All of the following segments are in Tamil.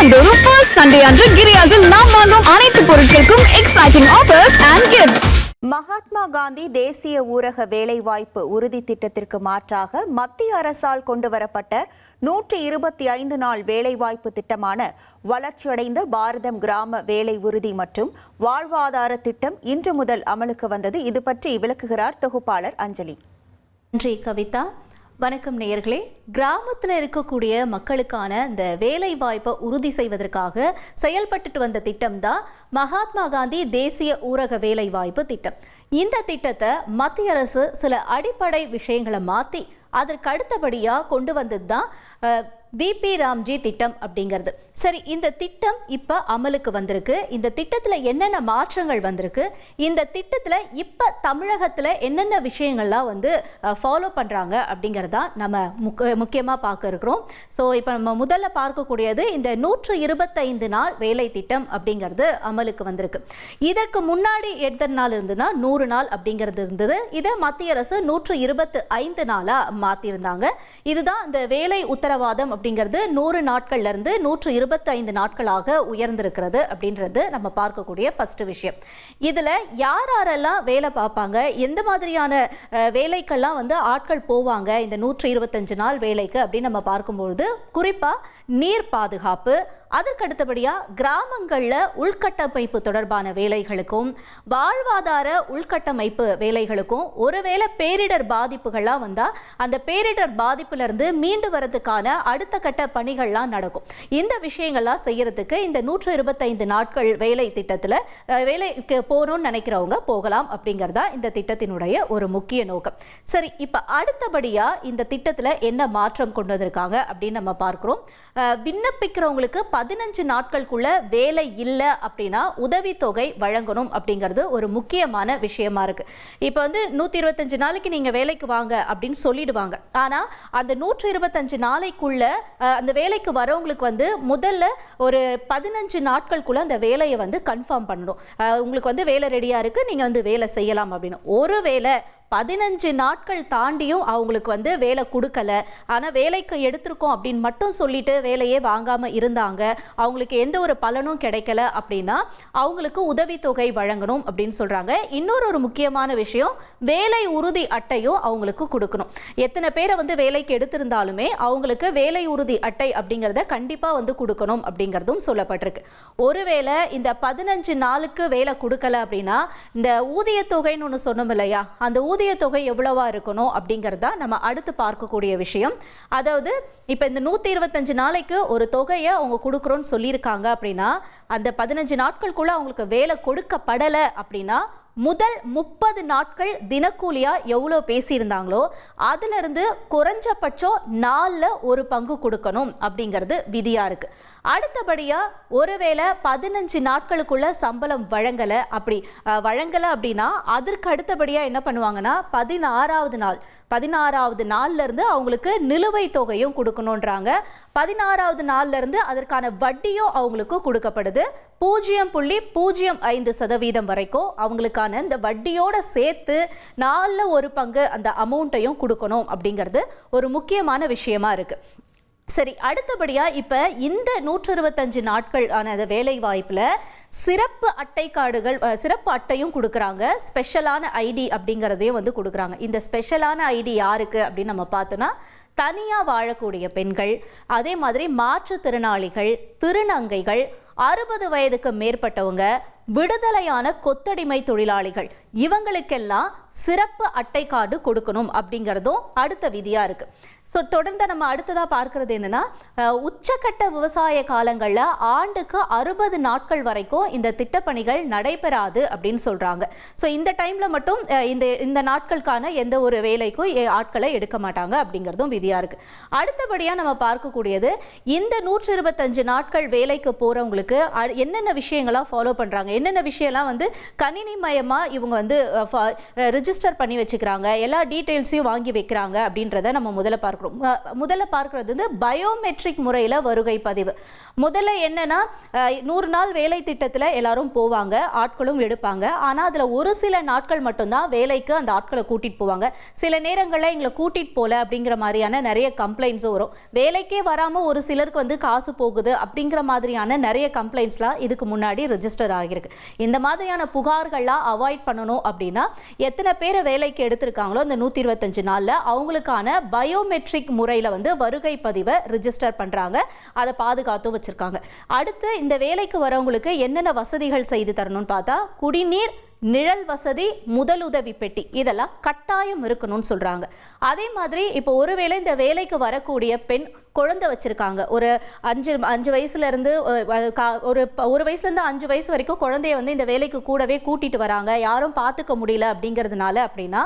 வாரந்தோறும் ஃபர்ஸ்ட் சண்டே அன்று கிரியாஸில் நாம் வாங்கும் அனைத்து பொருட்களுக்கும் exciting offers and gifts. Mahatma Gandhi தேசிய ஊரக வேலைவாய்ப்பு உறுதி திட்டத்திற்கு மாற்றாக மத்திய அரசால் கொண்டுவரப்பட்ட 125 நாள் வேலைவாய்ப்பு திட்டமான வளர்ச்சியடைந்த பாரதம் கிராம வேலை உறுதி மற்றும் வாழ்வாதார திட்டம் இன்று முதல் அமலுக்கு வந்தது. இது பற்றி விளக்குகிறார் தொகுப்பாளர் அஞ்சலி. நன்றி கவிதா. வணக்கம் நேயர்களே. கிராமத்தில் இருக்கக்கூடிய மக்களுக்கான இந்த வேலை வாய்ப்பை உறுதி செய்வதற்காக செயல்பட்டு வந்த திட்டம் தான் மகாத்மா காந்தி தேசிய ஊரக வேலை வாய்ப்பு திட்டம். இந்த திட்டத்தை மத்திய அரசு சில அடிப்படை விஷயங்களை மாற்றி அதற்கு அடுத்தபடியாக கொண்டு வந்தது தான் விபி ராம்ஜி திட்டம் அப்படிங்கிறது. சரி, இந்த திட்டம் இப்போ அமலுக்கு வந்திருக்கு. இந்த திட்டத்தில் என்னென்ன மாற்றங்கள் வந்திருக்கு, இந்த திட்டத்தில் இப்போ தமிழகத்தில் என்னென்ன விஷயங்கள்லாம் ஃபாலோ பண்ணுறாங்க அப்படிங்கிறதா நம்ம முக்கியமாக பார்க்க இருக்கிறோம். ஸோ இப்போ நம்ம முதல்ல பார்க்கக்கூடியது இந்த 125 நாள் வேலை திட்டம் அப்படிங்கிறது அமலுக்கு வந்திருக்கு. இதற்கு முன்னாடி எத்தனை நாள் இருந்ததுன்னா 100 நாள் அப்படிங்கிறது இருந்தது. இதை மத்திய அரசு 125 நாளாக மாற்றியிருந்தாங்க. இதுதான் இந்த வேலை உத்தரவாதம் அப்படிங்கிறது 100 நாட்கள்ல இருந்து 125 நாட்களாக உயர்ந்திருக்கிறது அப்படின்றது நம்ம பார்க்கக்கூடிய ஃபர்ஸ்ட் விஷயம். இதுல யாரெல்லாம் வேலை பார்ப்பாங்க, எந்த மாதிரியான வேலைக்கெல்லாம் ஆட்கள் போவாங்க இந்த 125 நாள் வேலைக்கு அப்படின்னு நம்ம பார்க்கும்பொழுது குறிப்பா நீர் பாதுகாப்பு, அதற்கு அடுத்தபடியாக கிராமங்களில் உள்கட்டமைப்பு தொடர்பான வேலைகளுக்கும் வாழ்வாதார உள்கட்டமைப்பு வேலைகளுக்கும் ஒருவேளை பேரிடர் பாதிப்புகள்லாம் வந்தால் அந்த பேரிடர் பாதிப்பிலிருந்து மீண்டு வரதுக்கான அடுத்த கட்ட பணிகள்லாம் நடக்கும். இந்த விஷயங்கள்லாம் செய்யறதுக்கு இந்த 125 நாட்கள் வேலை திட்டத்தில் வேலைக்கு போகணும்னு நினைக்கிறவங்க போகலாம் அப்படிங்கிறதா இந்த திட்டத்தினுடைய ஒரு முக்கிய நோக்கம். சரி, இப்போ அடுத்தபடியாக இந்த திட்டத்தில் என்ன மாற்றம் கொண்டு வந்திருக்காங்க அப்படின்னு நம்ம பார்க்குறோம். விண்ணப்பிக்கிறவங்களுக்கு 15 நாட்களுக்குள்ள வேலை இல்லை அப்படின்னா உதவித்தொகை வழங்கணும் அப்படிங்கிறது ஒரு முக்கியமான விஷயமா இருக்கு. இப்போ 125 நாளைக்கு நீங்க வேலைக்கு வாங்க அப்படின்னு சொல்லிடுவாங்க. ஆனா அந்த 125 நாளைக்குள்ள அந்த வேலைக்கு வரவங்களுக்கு முதல்ல ஒரு 15 நாட்களுக்குள்ள அந்த வேலையை கன்ஃபார்ம் பண்ணணும். உங்களுக்கு வேலை ரெடியா இருக்கு, நீங்க வேலை செய்யலாம் அப்படின்னு. ஒரு வேலை 15 நாட்கள் தாண்டியும் அவங்களுக்கு வேலை கொடுக்கல, ஆனால் வேலைக்கு எடுத்திருக்கோம் அப்படின்னு மட்டும் சொல்லிட்டு வேலையே வாங்காமல் இருந்தாங்க, அவங்களுக்கு எந்த ஒரு பலனும் கிடைக்கல அப்படின்னா அவங்களுக்கு உதவித்தொகை வழங்கணும் அப்படின்னு சொல்கிறாங்க. இன்னொரு முக்கியமான விஷயம், வேலை உறுதி அட்டையும் அவங்களுக்கு கொடுக்கணும். எத்தனை பேரை வேலைக்கு எடுத்திருந்தாலுமே அவங்களுக்கு வேலை உறுதி அட்டை அப்படிங்கிறத கண்டிப்பாக கொடுக்கணும் அப்படிங்கிறதும் சொல்லப்பட்டிருக்கு. ஒருவேளை இந்த 15 நாளுக்கு வேலை கொடுக்கல அப்படின்னா இந்த ஊதியத்தொகைன்னு ஒன்று சொன்னோம் இல்லையா, அந்த ஊதிய தொகை எவ்வளவா இருக்கணும் அப்படிங்கிறதா நம்ம அடுத்து பார்க்கக்கூடிய விஷயம். அதாவது இப்போ இந்த 125 நாளைக்கு ஒரு தொகையை அவங்க கொடுக்குறோன்னு சொல்லியிருக்காங்க அப்படின்னா அந்த 15 நாட்களுக்குள்ள அவங்களுக்கு வேலை கொடுக்கப்படலை அப்படின்னா முதல் 30 நாட்கள் தினக்கூலியா எவ்வளோ பேசியிருந்தாங்களோ அதுல இருந்து குறைஞ்சபட்சம் 4ல் 1 பங்கு கொடுக்கணும் அப்படிங்கிறது விதியா இருக்கு. அடுத்தபடியா ஒருவேளை 15 நாட்களுக்குள்ள சம்பளம் வழங்கலை அப்படின்னா அதற்கு அடுத்தபடியா என்ன பண்ணுவாங்கன்னா 16வது நாள்ல இருந்து அவங்களுக்கு நிலுவைத் தொகையும் கொடுக்கணுன்றாங்க. 16வது நாள்ல இருந்து அதற்கான வட்டியும் அவங்களுக்கு கொடுக்கப்படுது. 0.05% வரைக்கும் அவங்களுக்கான இந்த வட்டியோட சேர்த்து 4ல் 1 பங்கு அந்த அமௌண்ட்டையும் கொடுக்கணும் அப்படிங்கிறது ஒரு முக்கியமான விஷயமா இருக்கு. சரி, அடுத்தபடியா இப்ப இந்த 125 நாட்கள் ஆன வேலை வாய்ப்புல சிறப்பு அட்டை கார்டுகள், சிறப்பு அட்டையும் கொடுக்குறாங்க. ஸ்பெஷலான ஐடி அப்படிங்கிறதையும் கொடுக்குறாங்க. இந்த ஸ்பெஷலான ஐடி யாருக்கு அப்படின்னு நம்ம பார்த்தோம்னா தனியாக வாழக்கூடிய பெண்கள், அதே மாதிரி மாற்றுத்திறனாளிகள், திருநங்கைகள், 60 வயதுக்கு மேற்பட்டவங்க, விடுதலையான கொத்தடிமை தொழிலாளிகள், இவங்களுக்கெல்லாம் சிறப்பு அட்டை கார்டு கொடுக்கணும் அப்படிங்கிறதும் அடுத்த விதியா இருக்கு. ஸோ தொடர்ந்து நம்ம அடுத்ததாக பார்க்கறது என்னன்னா உச்சக்கட்ட விவசாய காலங்களில் ஆண்டுக்கு 60 நாட்கள் வரைக்கும் இந்த திட்டப்பணிகள் நடைபெறாது அப்படின்னு சொல்றாங்க. ஸோ இந்த டைம்ல மட்டும் இந்த நாட்களுக்கான எந்த ஒரு வேலைக்கும் ஆட்களை எடுக்க மாட்டாங்க அப்படிங்கிறதும் விதியா இருக்கு. அடுத்தபடியாக நம்ம பார்க்கக்கூடியது இந்த 125 நாட்கள் வேலைக்கு போறவங்களுக்கு என்னென்ன விஷயங்களாம் ஃபாலோ பண்றாங்க, என்னென்ன விஷயம்லாம் கணினி மயமா இவங்க வந்து ரிஜிஸ்டர் பண்ணி வச்சுக்கிறாங்க, எல்லா டீட்டெயில்ஸையும் வாங்கி வைக்கிறாங்க அப்படின்றத நம்ம முதல்ல பார்க்குறது வந்து பயோமெட்ரிக் முறையில் வருகை பதிவு. முதல்ல என்னன்னா 100 நாள் வேலை திட்டத்தில் எல்லாரும் போவாங்க, ஆட்களும் எடுப்பாங்க. ஆனால் அதில் ஒரு சில நாட்கள் மட்டும்தான் வேலைக்கு அந்த ஆட்களை கூட்டிகிட்டு போவாங்க. சில நேரங்களில் எங்களை கூட்டிகிட்டு போகல அப்படிங்கிற மாதிரியான நிறைய கம்ப்ளைண்ட்ஸும் வரும். வேலைக்கே வராமல் ஒரு சிலருக்கு வந்து காசு போகுது அப்படிங்கிற மாதிரியான நிறைய கம்ப்ளைண்ட்ஸ்லாம் இதுக்கு முன்னாடி ரெஜிஸ்டர் ஆகியிருக்கு. இந்த மாதிரியான புகார்கள்லாம் அவாய்ட் பண்ணணும் அப்படின்னா எத்தனை பேரை வேலைக்கு எடுத்திருக்காங்களோ இந்த 125 நாளில் அவங்களுக்கான பயோமெட்ரிக் முறையில் வந்து வருகை பதிவை ரிஜிஸ்டர் பண்ணுறாங்க, அதை பாதுகாத்தும் வச்சுருக்காங்க. அடுத்து இந்த வேலைக்கு வரவங்களுக்கு என்னென்ன வசதிகள் செய்து தரணும்னு பார்த்தா குடிநீர், நிழல் வசதி, முதலுதவி பெட்டி இதெல்லாம் கட்டாயம் இருக்கணும்னு சொல்றாங்க. அதே மாதிரி இப்போ ஒருவேளை இந்த வேலைக்கு வரக்கூடிய பெண் குழந்தை வச்சிருக்காங்க, ஒரு 5 வயசுல இருந்து ஒரு வயசுல இருந்து 5 வயசு வரைக்கும் குழந்தைய வந்து இந்த வேலைக்கு கூடவே கூட்டிட்டு வராங்க, யாரும் பார்த்துக்க முடியல அப்படிங்கிறதுனால அப்படின்னா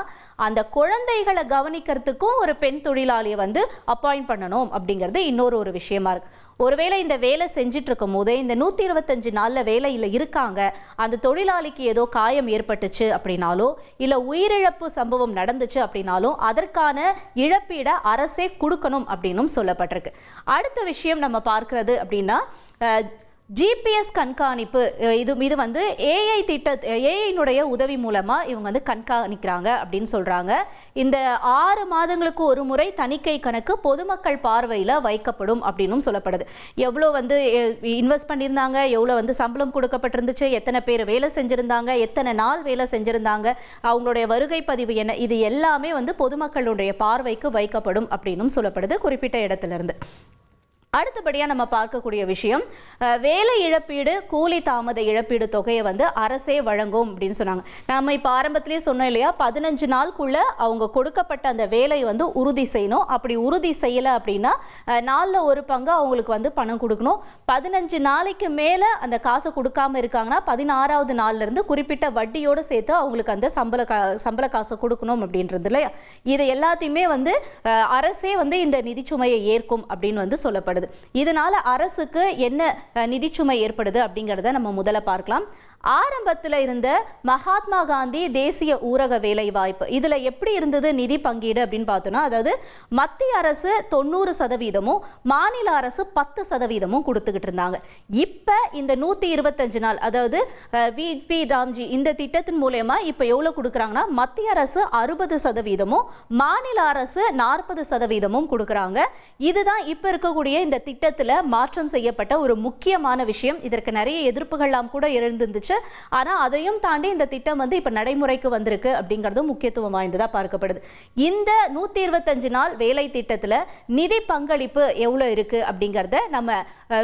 அந்த குழந்தைகளை கவனிக்கிறதுக்கும் ஒரு பெண் தொழிலாளியை வந்து அப்பாயிண்ட் பண்ணணும் அப்படிங்கிறது இன்னொரு விஷயமா இருக்கு. ஒருவேளை இந்த வேலை செஞ்சுட்டு இருக்கும் போது இந்த 125 நாளில் வேலையில் இருக்காங்க, அந்த தொழிலாளிக்கு ஏதோ காயம் ஏற்பட்டுச்சு அப்படின்னாலோ இல்லை உயிரிழப்பு சம்பவம் நடந்துச்சு அப்படின்னாலும் அதற்கான இழப்பீடை அரசே கொடுக்கணும் அப்படின்னும் சொல்லப்பட்டிருக்கு. அடுத்த விஷயம் நம்ம பார்க்கிறது அப்படின்னா ஜிபிஎஸ் கண்காணிப்பு. இது வந்து ஏஐனுடைய உதவி மூலமாக இவங்க வந்து கண்காணிக்கிறாங்க அப்படின்னு சொல்கிறாங்க. இந்த 6 மாதங்களுக்கு ஒரு முறை தணிக்கை கணக்கு பொதுமக்கள் பார்வையில் வைக்கப்படும் அப்படின்னும் சொல்லப்படுது. எவ்வளோ வந்து இன்வெஸ்ட் பண்ணியிருந்தாங்க, எவ்வளோ வந்து சம்பளம் கொடுக்கப்பட்டிருந்துச்சு, எத்தனை பேர் வேலை செஞ்சுருந்தாங்க, எத்தனை நாள் வேலை செஞ்சுருந்தாங்க, அவங்களுடைய வருகை பதிவு என்ன, இது எல்லாமே வந்து பொதுமக்களுடைய பார்வைக்கு வைக்கப்படும் அப்படின்னும் சொல்லப்படுது குறிப்பிட்ட இடத்துலேருந்து. அடுத்தபடியாக நம்ம பார்க்கக்கூடிய விஷயம் வேலை இழப்பீடு, கூலி தாமத இழப்பீடு தொகையை வந்து அரசே வழங்கும் அப்படின்னு சொன்னாங்க. நம்ம இப்போ ஆரம்பத்திலேயே சொன்னோம் இல்லையா, 15 நாளுக்குள்ள அவங்க கொடுக்கப்பட்ட அந்த வேலையை வந்து உறுதி செய்யணும். அப்படி உறுதி செய்யலை அப்படின்னா 4ல் 1 பங்கு அவங்களுக்கு வந்து பணம் கொடுக்கணும். 15 நாளைக்கு மேலே அந்த காசை கொடுக்காம இருக்காங்கன்னா 16வது நாள்லேருந்து குறிப்பிட்ட வட்டியோடு சேர்த்து அவங்களுக்கு அந்த சம்பள காசை கொடுக்கணும் அப்படின்றது இல்லையா. இது எல்லாத்தையுமே வந்து அரசே வந்து இந்த நிதிச்சுமையை ஏற்கும் அப்படின்னு வந்து சொல்லப்படுது. இதனால அரசுக்கு என்ன நிதிச்சுமை ஏற்படுது அப்படிங்கிறத நம்ம முதல்ல பார்க்கலாம். ஆரம்பத்தில் இருந்த மகாத்மா காந்தி தேசிய ஊரக வேலை வாய்ப்பு இதில் எப்படி இருந்தது நிதி பங்கீடு அப்படின்னு பார்த்தோன்னா, அதாவது மத்திய அரசு 90%, மாநில அரசு 10% கொடுத்துக்கிட்டு இருந்தாங்க. இப்போ இந்த 125 நாள், அதாவது VP ராம்ஜி இந்த திட்டத்தின் மூலமா இப்போ எவ்வளோ கொடுக்குறாங்கன்னா மத்திய அரசு 60%, மாநில அரசு 40% கொடுக்குறாங்க. இதுதான் இப்போ இருக்கக்கூடிய இந்த திட்டத்தில் மாற்றம் செய்யப்பட்ட ஒரு முக்கியமான விஷயம். இதற்கு நிறைய எதிர்ப்புகள்லாம் கூட எழுந்துச்சு. ஆனா அதையும் தாண்டி இந்த திட்டம் வந்து இப்ப நடைமுறைக்கு வந்திருக்கு அப்படிங்கிறது முக்கியத்துவம் வாய்ந்ததா பார்க்கப்படுது. இந்த 125 நாள் வேலை திட்டத்துல நிதி பங்களிப்பு எவ்வளவு இருக்கு அப்படிங்கறத நம்ம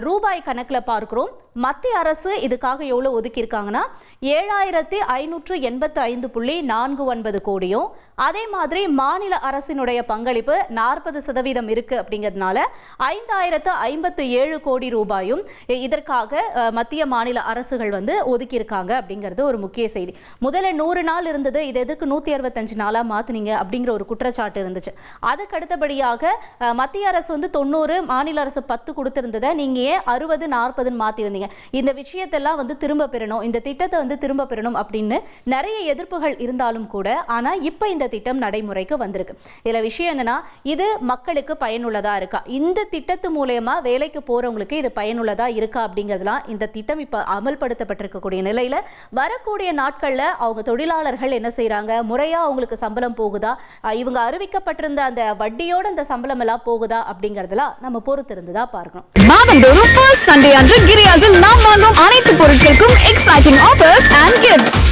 ரூபாய் கணக்குல பார்க்கிறோம். மத்திய அரசு இதுக்காக எவ்வளவு ஒதுக்கி இருக்காங்கன்னா 7585.49 கோடியும், அதே மாதிரி மாநில அரசினுடைய பங்களிப்பு 40% இருக்கு அப்படிங்கிறதுனால 5057 கோடி ரூபாயும் இதற்காக மத்திய மாநில அரசுகள் வந்து ஒதுக்கி இருக்காங்க அப்படிங்கிறது ஒரு முக்கிய செய்தி. முதல்ல 100 நாள் இருந்தது, இது எதற்கு 165 நாளா மாத்தினீங்க அப்படிங்கிற ஒரு குற்றச்சாட்டு இருந்துச்சு. அதுக்கு அடுத்தபடியாக மத்திய அரசு வந்து 90, மாநில அரசு 10 கொடுத்திருந்ததை நீங்க ஏன் 60, 40 மாத்திருந்தீங்க, இந்த விஷயத்தெல்லாம் வந்து திரும்ப பெறணும், இந்த திட்டத்தை வந்து திரும்ப பெறணும் அப்படின்னு நிறைய எதிர்ப்புகள் இருந்தாலும் கூட ஆனா இப்ப இந்த திட்டம் நடைமுறைக்கு வந்திருக்கு. இதுல விஷயம் என்னன்னா, இது மக்களுக்கு பயனுள்ளதா இருக்கா, இந்த திட்டத்து மூலமா வேலைக்கு போறவங்களுக்கு இது பயனுள்ளதா இருக்கா அப்படிங்கிறதுலாம் இந்த திட்டம் இப்ப அமல்படுத்தப்பட்டிருக்கக்கூடிய நிலையில வரக்கூடிய நாட்கள்ல அவங்க தொழிலாளர்கள் என்ன செய்யறாங்க, முறையா அவங்களுக்கு சம்பளம் போகுதா, இவங்க அறிவிக்கப்பட்டிருந்த அந்த வட்டியோட அந்த சம்பளம் எல்லாம் போகுதா அப்படிங்கறதெல்லாம் நம்ம பொறுத்து இருந்துதா பார்க்கணும். மாதந்தோறும் ஃபர்ஸ்ட் சண்டே அன்று கிரியாஸில் நாம் வாங்கும் அனைத்து பொருட்களுக்கும் எக்ஸைட்டிங் ஆஃபர்ஸ் அண்ட் கிஃப்ட்ஸ்.